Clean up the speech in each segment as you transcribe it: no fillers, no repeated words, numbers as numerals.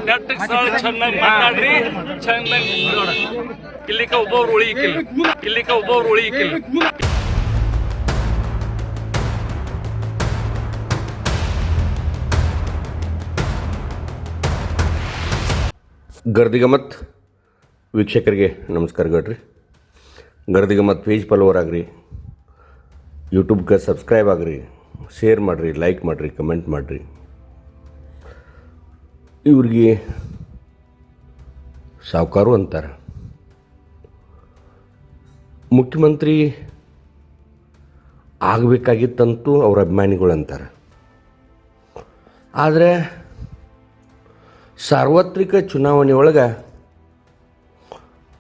ನೆಟ್ಟಗೆ ಸ್ಥಳ ಚೆನ್ನಾಗಿ ಮಾತಾಡ್ರಿ, ಚೆನ್ನಾಗಿ ಇಲ್ಲಿಕ ಒಬ್ಬೊಬ್ರು ಉಳಿಯಿಕಿಲ್ಲ, ಇಲ್ಲಿಕ ಒಬ್ಬೊಬ್ರು ಉಳಿಯಿಕಿಲ್ಲ. ಗರ್ದಿಗಮತ್ ವೀಕ್ಷಕರಿಗೆ ನಮಸ್ಕಾರ ಗಡ್ರಿ. ಗರ್ದಿಗಮತ್ ಪೇಜ್ ಫಾಲೋವರ್ ಆಗ್ರಿ, ಯೂಟ್ಯೂಬ್ಗೆ ಸಬ್ಸ್ಕ್ರೈಬ್ ಆಗ್ರಿ, ಶೇರ್ ಮಾಡಿರಿ, ಲೈಕ್ ಮಾಡಿರಿ, ಕಮೆಂಟ್ ಮಾಡಿರಿ. ಇವ್ರಿಗೆ ಸಾವುಕಾರು ಅಂತಾರೆ, ಮುಖ್ಯಮಂತ್ರಿ ಆಗಬೇಕಾಗಿತ್ತಂತೂ ಅವ್ರ ಅಭಿಮಾನಿಗಳು ಅಂತಾರೆ. ಆದರೆ ಸಾರ್ವತ್ರಿಕ ಚುನಾವಣೆ ಒಳಗೆ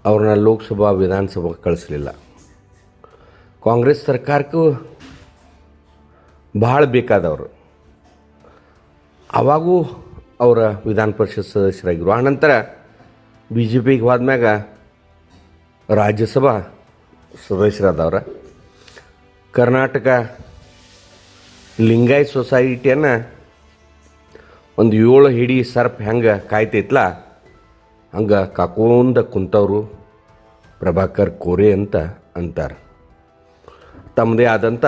ಅವ್ರನ್ನ ಲೋಕಸಭಾ ವಿಧಾನಸಭೆಗೆ ಕಳಿಸಲಿಲ್ಲ. ಕಾಂಗ್ರೆಸ್ ಸರ್ಕಾರಕ್ಕೂ ಭಾಳ ಬೇಕಾದವರು. ಆವಾಗೂ ಅವರ ವಿಧಾನ ಪರಿಷತ್ ಸದಸ್ಯರಾಗಿರು. ಆನಂತರ ಬಿ ಜೆ ಪಿಗೆ ಹೋದ್ಮ್ಯಾಗ ರಾಜ್ಯಸಭಾ ಸದಸ್ಯರಾದವ್ರ. ಕರ್ನಾಟಕ ಲಿಂಗಾಯತ್ ಸೊಸೈಟಿಯನ್ನು ಒಂದು 7 ಹಿಡಿ ಸರ್ಪ್ ಹೆಂಗೆ ಕಾಯ್ತೈತ್ಲ ಹಂಗೆ ಕಾಕೋಂದ ಕುಂತವರು ಪ್ರಭಾಕರ್ ಕೋರೆ ಅಂತ ಅಂತಾರೆ. ತಮ್ಮದೇ ಆದಂಥ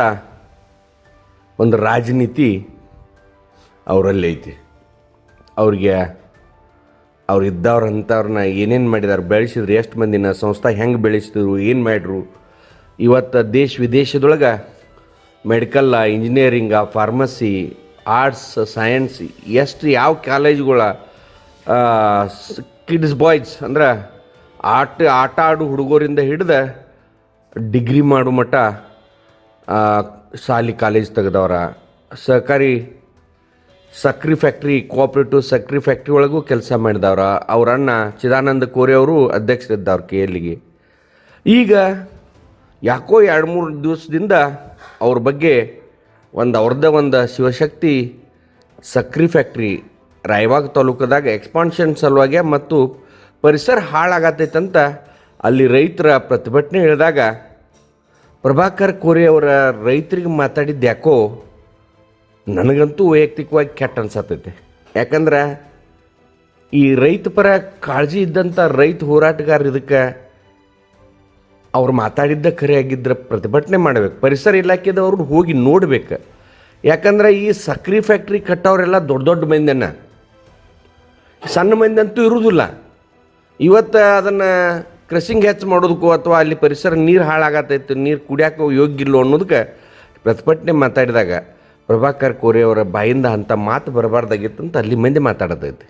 ಒಂದು ರಾಜನೀತಿ ಅವರಲ್ಲಿ ಐತಿ. ಅವ್ರಿಗೆ ಅವ್ರಿದ್ದವ್ರಂಥವ್ರನ್ನ ಏನೇನು ಮಾಡಿದಾರೆ, ಬೆಳೆಸಿದ್ರು, ಎಷ್ಟು ಮಂದಿನ ಸಂಸ್ಥೆ ಹೆಂಗೆ ಬೆಳೆಸಿದ್ರು, ಏನು ಮಾಡಿದ್ರು. ಇವತ್ತು ದೇಶ ವಿದೇಶದೊಳಗೆ ಮೆಡಿಕಲ್ಲ, ಇಂಜಿನಿಯರಿಂಗ, ಫಾರ್ಮಸಿ, ಆರ್ಟ್ಸ್, ಸೈನ್ಸ್, ಎಷ್ಟು ಯಾವ ಕಾಲೇಜುಗಳ ಕಿಡ್ಸ್ ಬಾಯ್ಸ್ ಅಂದ್ರೆ ಆಟ ಆಡು ಹುಡುಗರಿಂದ ಹಿಡ್ದು ಡಿಗ್ರಿ ಮಾಡೋ ಮಟ್ಟ ಶಾಲಿ ಕಾಲೇಜ್ ತೆಗೆದವ್ರ. ಸಹಕಾರಿ ಸಕ್ರೆ ಫ್ಯಾಕ್ಟ್ರಿ, ಕೋಆಪ್ರೇಟಿವ್ ಸಕ್ರೆ ಫ್ಯಾಕ್ಟ್ರಿ ಒಳಗೂ ಕೆಲಸ ಮಾಡಿದವ್ರ. ಅವ್ರ ಅಣ್ಣ ಚಿದಾನಂದ ಕೋರೆ ಅವರು ಅಧ್ಯಕ್ಷರಿದ್ದವ್ರು KLಗೆ. ಈಗ ಯಾಕೋ 2-3 ದಿವಸದಿಂದ ಅವ್ರ ಬಗ್ಗೆ ಅವ್ರದ್ದೇ ಒಂದು ಶಿವಶಕ್ತಿ ಸಕ್ರೆ ಫ್ಯಾಕ್ಟ್ರಿ ರಾಯಬಾಗ್ ತಾಲೂಕದಾಗ ಎಕ್ಸ್ಪಾನ್ಷನ್ ಸಲುವಾಗಿ ಮತ್ತು ಪರಿಸರ ಹಾಳಾಗತ್ತೈತಂತ ಅಲ್ಲಿ ರೈತರ ಪ್ರತಿಭಟನೆ ಹೇಳಿದಾಗ ಪ್ರಭಾಕರ್ ಕೋರೆ ಅವರ ರೈತರಿಗೆ ಮಾತಾಡಿದ್ದು ಯಾಕೋ ನನಗಂತೂ ವೈಯಕ್ತಿಕವಾಗಿ ಕೆಟ್ಟ ಅನ್ಸತ್ತೈತೆ. ಯಾಕಂದ್ರೆ ಈ ರೈತ ಪರ ಕಾಳಜಿ ಇದ್ದಂಥ ರೈತ ಹೋರಾಟಗಾರ ಇದಕ್ಕೆ ಅವ್ರು ಮಾತಾಡಿದ್ದ ಖರೆ ಆಗಿದ್ರೆ ಪ್ರತಿಭಟನೆ ಮಾಡಬೇಕು. ಪರಿಸರ ಇಲಾಖೆದವ್ರು ಹೋಗಿ ನೋಡ್ಬೇಕು. ಯಾಕಂದ್ರೆ ಈ ಸಕ್ರೆ ಫ್ಯಾಕ್ಟ್ರಿ ಕಟ್ಟೋರೆಲ್ಲ ದೊಡ್ಡ ದೊಡ್ಡ ಮಂದಿನ, ಸಣ್ಣ ಮಂದಿ ಅಂತೂ ಇರುವುದಿಲ್ಲ. ಇವತ್ತು ಅದನ್ನು ಕ್ರಷಿಂಗ್ ಹೆಚ್ಚು ಮಾಡೋದಕ್ಕೂ ಅಥವಾ ಅಲ್ಲಿ ಪರಿಸರ ನೀರು ಹಾಳಾಗತ್ತೈತೆ, ನೀರು ಕುಡಿಯೋಕೆ ಯೋಗ್ಯ ಇಲ್ಲೋ ಅನ್ನೋದಕ್ಕೆ ಪ್ರತಿಭಟನೆ ಮಾತಾಡಿದಾಗ ಪ್ರಭಾಕರ್ ಕೋರೆ ಅವರ ಬಾಯಿಂದ ಅಂಥ ಮಾತು ಬರಬಾರ್ದಾಗಿತ್ತಂತ ಅಲ್ಲಿ ಮಂದಿ ಮಾತಾಡೋದೈತೆ.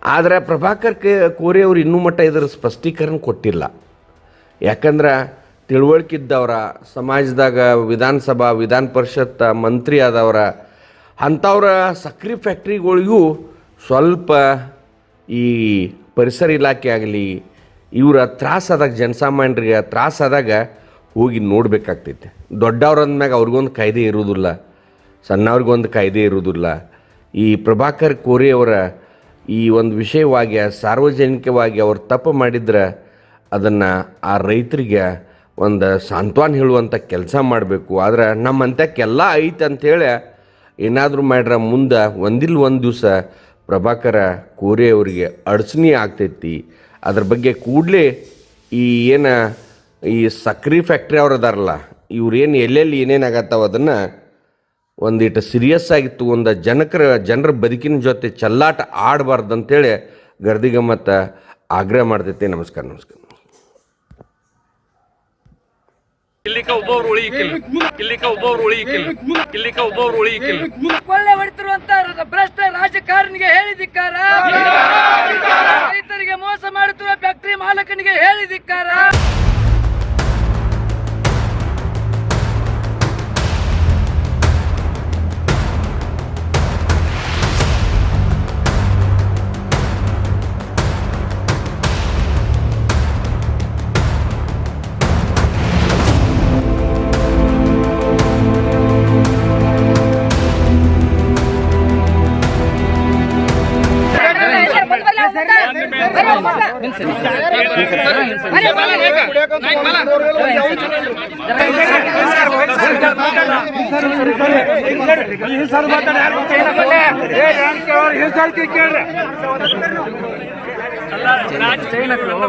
ಆದರೆ ಪ್ರಭಾಕರ್ ಕೋರೆ ಅವರು ಇನ್ನೂ ಮಟ್ಟ ಇದರ ಸ್ಪಷ್ಟೀಕರಣ ಕೊಟ್ಟಿಲ್ಲ. ಯಾಕಂದ್ರೆ ತಿಳುವಳಿಕೆ ಇದ್ದವರ, ಸಮಾಜದಾಗ ವಿಧಾನಸಭಾ ವಿಧಾನ ಪರಿಷತ್ ಮಂತ್ರಿ ಆದವರ, ಅಂಥವ್ರ ಸಕ್ರೆ ಫ್ಯಾಕ್ಟ್ರಿಗಳಿಗೂ ಸ್ವಲ್ಪ ಈ ಪರಿಸರ ಇಲಾಖೆ ಆಗಲಿ ಇವರ ತ್ರಾಸಾದಾಗ, ಜನಸಾಮಾನ್ಯರಿಗೆ ತ್ರಾಸಾದಾಗ ಹೋಗಿ ನೋಡಬೇಕಾಗ್ತೈತೆ. ದೊಡ್ಡವ್ರು ಅಂದಮ್ಯಾಗ ಅವ್ರಿಗೊಂದು ಕಾಯ್ದೆ ಇರುವುದಿಲ್ಲ, ಸಣ್ಣವ್ರಿಗೊಂದು ಕಾಯ್ದೆ ಇರುವುದಿಲ್ಲ. ಈ ಪ್ರಭಾಕರ್ ಕೋರೆ ಅವರ ಈ ಒಂದು ವಿಷಯವಾಗಿ ಸಾರ್ವಜನಿಕವಾಗಿ ಅವ್ರು ತಪ್ಪು ಮಾಡಿದ್ರೆ ಅದನ್ನು ಆ ರೈತರಿಗೆ ಒಂದು ಸಾಂತ್ವನ ಹೇಳುವಂಥ ಕೆಲಸ ಮಾಡಬೇಕು. ಆದ್ರೆ ನಮ್ಮಂತಕ್ಕೆಲ್ಲ ಐತೆ ಅಂಥೇಳಿ ಏನಾದರೂ ಮಾಡ್ರೆ ಮುಂದೆ ಒಂದಿಲ್ಲ ಒಂದು ದಿವಸ ಪ್ರಭಾಕರ ಕೋರೆ ಅವರಿಗೆ ಅಡಚಣೆ ಆಗ್ತೈತಿ. ಅದ್ರ ಬಗ್ಗೆ ಕೂಡಲೇ ಈ ಈ ಸಕ್ರೆ ಫ್ಯಾಕ್ಟ್ರಿ ಅವ್ರು ಅದಾರಲ್ಲ, ಇವ್ರೇನು ಎಲ್ಲೆಲ್ಲಿ ಏನೇನಾಗತ್ತವ ಅದನ್ನು ಒಂದಿಟ್ಟು ಸೀರಿಯಸ್ ಆಗಿತ್ತು, ಒಂದು ಜನರ ಬದುಕಿನ ಜೊತೆ ಚೆಲ್ಲಾಟ ಆಡಬಾರ್ದು ಅಂತೇಳಿ ಗರ್ದಿಗಮ್ಮತ್ತ ಆಗ್ರಹ ಮಾಡ್ತೈತೆ. ನಮಸ್ಕಾರ. ಇಲ್ಲಿಕ ಒಬ್ಬೊಬ್ರು ಉಳಿಯಿಕಿಲ್ಲ, ಇಲ್ಲಿಕ ಒಬ್ಬೊಬ್ರು ಉಳಿಯಿಕಿಲ್ಲ, ಇಲ್ಲಿಕ ಒಬ್ಬೊಬ್ರು ಉಳಿಯಿಕಿಲ್ಲ. ಕೊಳ್ಳೆ ಹೊಡಿತಿರುವಂತ ಭ್ರಷ್ಟ ರಾಜಕಾರಣಿಗೆ ಹೇಳಿದಿಕ್ಕಾರ, ರೈತರಿಗೆ ಮೋಸ ಮಾಡುತ್ತಿರುವ ಫ್ಯಾಕ್ಟರಿ ಮಾಲಕನಿಗೆ ಹೇಳಿದಿಕ್ಕಾರ.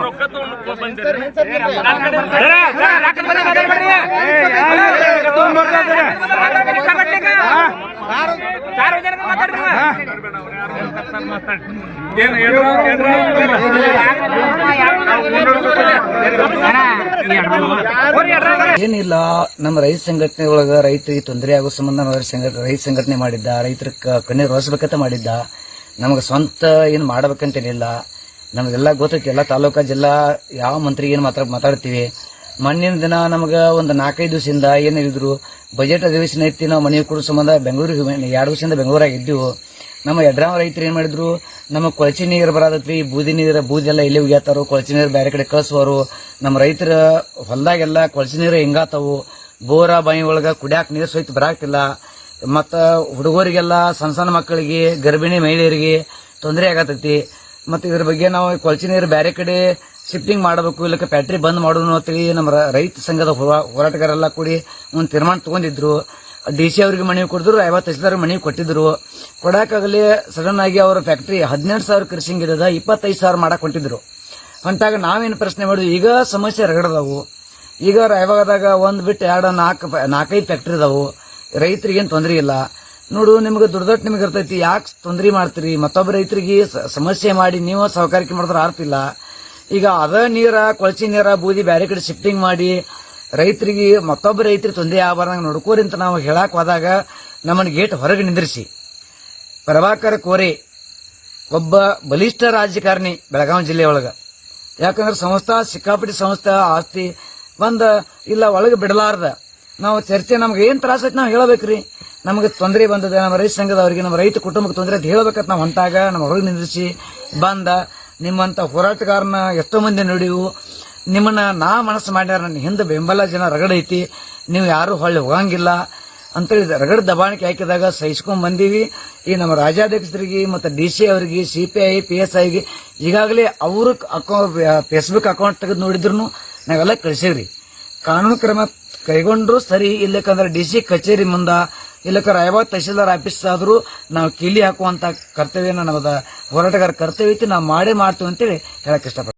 ರೊಕ್ಕ ತಗೊಂಡು ಬಂದಿರಿ ಏನಿಲ್ಲ. ನಮ್ಮ ರೈತ ಸಂಘಟನೆ ಒಳಗ ರೈತರಿಗೆ ತೊಂದರೆ ಆಗೋ ಸಂಬಂಧ ರೈತ ಸಂಘಟನೆ ಮಾಡಿದ್ದ, ರೈತರ ಕಣ್ಣೀರು ಒರೆಸ್ಬೇಕಂತ ಮಾಡಿದ್ದ. ನಮಗೆ ಸ್ವಂತ ಏನು ಮಾಡ್ಬೇಕಂತೇನಿಲ್ಲ. ನಮಗೆಲ್ಲ ಗೊತ್ತೈತಿ, ಎಲ್ಲ ತಾಲೂಕಾ ಜಿಲ್ಲಾ ಯಾವ ಮಂತ್ರಿಗೆ ಏನು ಮಾತಾಡ್ತೀವಿ. ಮೊನ್ನಿನ ದಿನ ನಮಗೆ ಒಂದು 4-5 ದಿವಸದಿಂದ ಏನು ಹೇಳಿದ್ರು, ಬಜೆಟ್ ಅಧಿವೇಶನ ಐತಿ, ನಾವು ಮನೆ ಕೊಡೋ ಸಂಬಂಧ ಬೆಂಗಳೂರಿಗೆ 2 ದಿವಸದಿಂದ ಬೆಂಗಳೂರಾಗ ಇದ್ದೀವಿ. ನಮ್ಮ ಯಡ್ರಾವ್ ರೈತರು ಏನು ಮಾಡಿದ್ರು, ನಮ್ಮ ಕೊಳಚೆ ನೀರು ಬರತೈತಿ, ಬೂದಿ ಎಲ್ಲ ಇಲ್ಲಿ ಉಗ್ಯಾತಾರೋ, ಕೊಳಚೆ ನೀರು ಬೇರೆ ಕಡೆ ಕಳಿಸುವರು. ನಮ್ಮ ರೈತರ ಹೊಲದಾಗೆಲ್ಲ ಕೊಳಚೆ ನೀರು ಹಿಂಗಾತಾವು. ಬೋರ ಬಾಯಿ ಒಳಗೆ ಕುಡಿಯಾಕ ನೀರು ಸಹಿತ ಬರಾಕ್ತಿಲ್ಲ. ಮತ್ತು ಹುಡುಗರಿಗೆಲ್ಲ ಸಣ್ಣ ಮಕ್ಕಳಿಗೆ, ಗರ್ಭಿಣಿ ಮಹಿಳೆಯರಿಗೆ ತೊಂದರೆ ಆಗತೈತಿ. ಮತ್ತು ಇದ್ರ ಬಗ್ಗೆ ನಾವು ಕೊಳಚೆ ನೀರು ಬೇರೆ ಕಡೆ ಶಿಫ್ಟಿಂಗ್ ಮಾಡಬೇಕು, ಇಲ್ಲಕ್ಕೆ ಫ್ಯಾಕ್ಟ್ರಿ ಬಂದ್ ಮಾಡೋಣ ಅಂತೇಳಿ ನಮ್ಮ ರೈತ ಸಂಘದ ಹೋರಾಟಗಾರೆಲ್ಲ ಕೂಡಿ ಒಂದು ತೀರ್ಮಾನ ತಗೊಂಡಿದ್ರು. DC ಅವ್ರಿಗೆ ಮನವಿ ಕೊಡಿದ್ರು, 50 ತಹಸೀಲ್ದಾರ್ ಮನವಿ ಕೊಟ್ಟಿದ್ರು. ಕೊಡಕ್ಕಾಗಲಿ ಸಡನ್ ಆಗಿ ಅವ್ರ ಫ್ಯಾಕ್ಟ್ರಿ 18,000 ಕೃಷಿಂಗ್ ಇದ್ದದ 25,000 ಮಾಡಕ್ ಹೊಂಟಿದ್ರು. ಹೊಂಟಾಗ ನಾವೇನು ಪ್ರಶ್ನೆ ಮಾಡಿದ್ವಿ, ಈಗ ಸಮಸ್ಯೆ ರಗಡದಾವು. ಈಗ ರಾಯಬಾಗದಾಗ 1 ಬಿಟ್ಟು 2 4-5 ಫ್ಯಾಕ್ಟ್ರಿ ಇದಾವು. ರೈತರಿಗೆ ಏನು ತೊಂದರೆ ಇಲ್ಲ. ನೋಡು, ನಿಮ್ಗೆ ದುಡ್ದಟ್ಟು ನಿಮ್ಗೆ ಇರ್ತೈತಿ, ಯಾಕೆ ತೊಂದರೆ ಮಾಡ್ತೀರಿ? ಮತ್ತೊಬ್ಬ ರೈತರಿಗೆ ಸಮಸ್ಯೆ ಮಾಡಿ ನೀವು ಸಹಕಾರಿಕೆ ಮಾಡಿದ್ರೆ ಆರ್ತಿಲ್ಲ. ಈಗ ಅದ ನೀರ, ಕೊಳಚೆ ನೀರ, ಬೂದಿ ಬೇರೆ ಕಡೆ ಶಿಫ್ಟಿಂಗ್ ಮಾಡಿ ರೈತರಿಗೆ, ಮತ್ತೊಬ್ಬ ರೈತರಿಗೆ ತೊಂದರೆ ಆಗಬಾರ್ದಂಗೆ ನೋಡ್ಕೋರಿ ಅಂತ ನಾವು ಹೇಳಕ್ ಹೋದಾಗ ನಮ್ಮನ್ನ ಗೇಟ್ ಹೊರಗೆ ನಿಂದಿರಿಸಿ, ಪ್ರಭಾಕರ್ ಕೋರೆ ಒಬ್ಬ ಬಲಿಷ್ಠ ರಾಜಕಾರಣಿ ಬೆಳಗಾವಿ ಜಿಲ್ಲೆಯೊಳಗ. ಯಾಕಂದ್ರೆ ಸಂಸ್ಥಾ ಸಿಕ್ಕಾಪಟ್ಟಿ ಸಂಸ್ಥಾ ಆಸ್ತಿ ಇಲ್ಲ ಒಳಗೆ ಬಿಡಲಾರ್ದ ನಾವು ಚರ್ಚೆ, ನಮ್ಗೆ ಏನ್ ತ್ರಾಸ ಐತಿ ನಾವು ಹೇಳಬೇಕ್ರಿ. ನಮಗೆ ತೊಂದರೆ ಬಂದದ, ನಮ್ಮ ರೈತ ಸಂಘದವರಿಗೆ, ನಮ್ಮ ರೈತ ಕುಟುಂಬಕ್ಕೆ ತೊಂದರೆ ಅಂತ ಹೇಳ್ಬೇಕಂತ ನಾವು ಹೊಂಟಾಗ ನಮ್ಮ ಹೊರಗೆ ನಿಂದಿರಿಸಿ ನಿಮ್ಮಂತ ಹೋರಾಟಗಾರನ ಎಷ್ಟೋ ಮಂದಿ ನೋಡಿವು. ನಿಮ್ಮನ್ನ ನಾ ಮನಸ್ಸು ಮಾಡ್ಯಾರ, ನನ್ನ ಹಿಂದೆ ಬೆಂಬಲ ಜನ ರಗಡೈತಿ, ನೀವು ಯಾರು ಹೊಳ್ಳಿ ಹೋಗಂಗಿಲ್ಲ ಅಂತೇಳಿ ರಗಡ ದಬಾಣಿಕೆ ಹಾಕಿದಾಗ ಸಹಿಸ್ಕೊಂಡ್ ಬಂದೀವಿ. ಈ ನಮ್ಮ ರಾಜ್ಯಾಧ್ಯಕ್ಷರಿಗೆ ಮತ್ತು DC ಅವರಿಗೆ, CPI PSIಗೆ ಈಗಾಗಲೇ ಅವ್ರ ಫೇಸ್ಬುಕ್ ಅಕೌಂಟ್ ತೆಗೆದು ನೋಡಿದ್ರು ನಾವೆಲ್ಲ ಕಳಿಸೇವ್ರಿ. ಕಾನೂನು ಕ್ರಮ ಕೈಗೊಂಡ್ರು ಸರಿ, ಇಲ್ಲಕ್ಕಂದ್ರೆ DC ಕಚೇರಿ ಮುಂದ, ಇಲ್ಲಕ್ಕ ರಾಯಬಾಗ್ ತಹಶೀಲ್ದಾರ್ ಆಫೀಸ್ ಆದ್ರೂ ನಾವು ಕೀಲಿ ಹಾಕುವಂತ ಕರ್ತವ್ಯನ ನಮ್ಮದ ಹೋರಾಟಗಾರ ಕರ್ತವ್ಯ ಐತಿ, ನಾವು ಮಾಡೇ ಮಾಡ್ತೀವಿ ಅಂತೇಳಿ ಹೇಳಕ್ ಇಷ್ಟಪಡ್ತೀವಿ.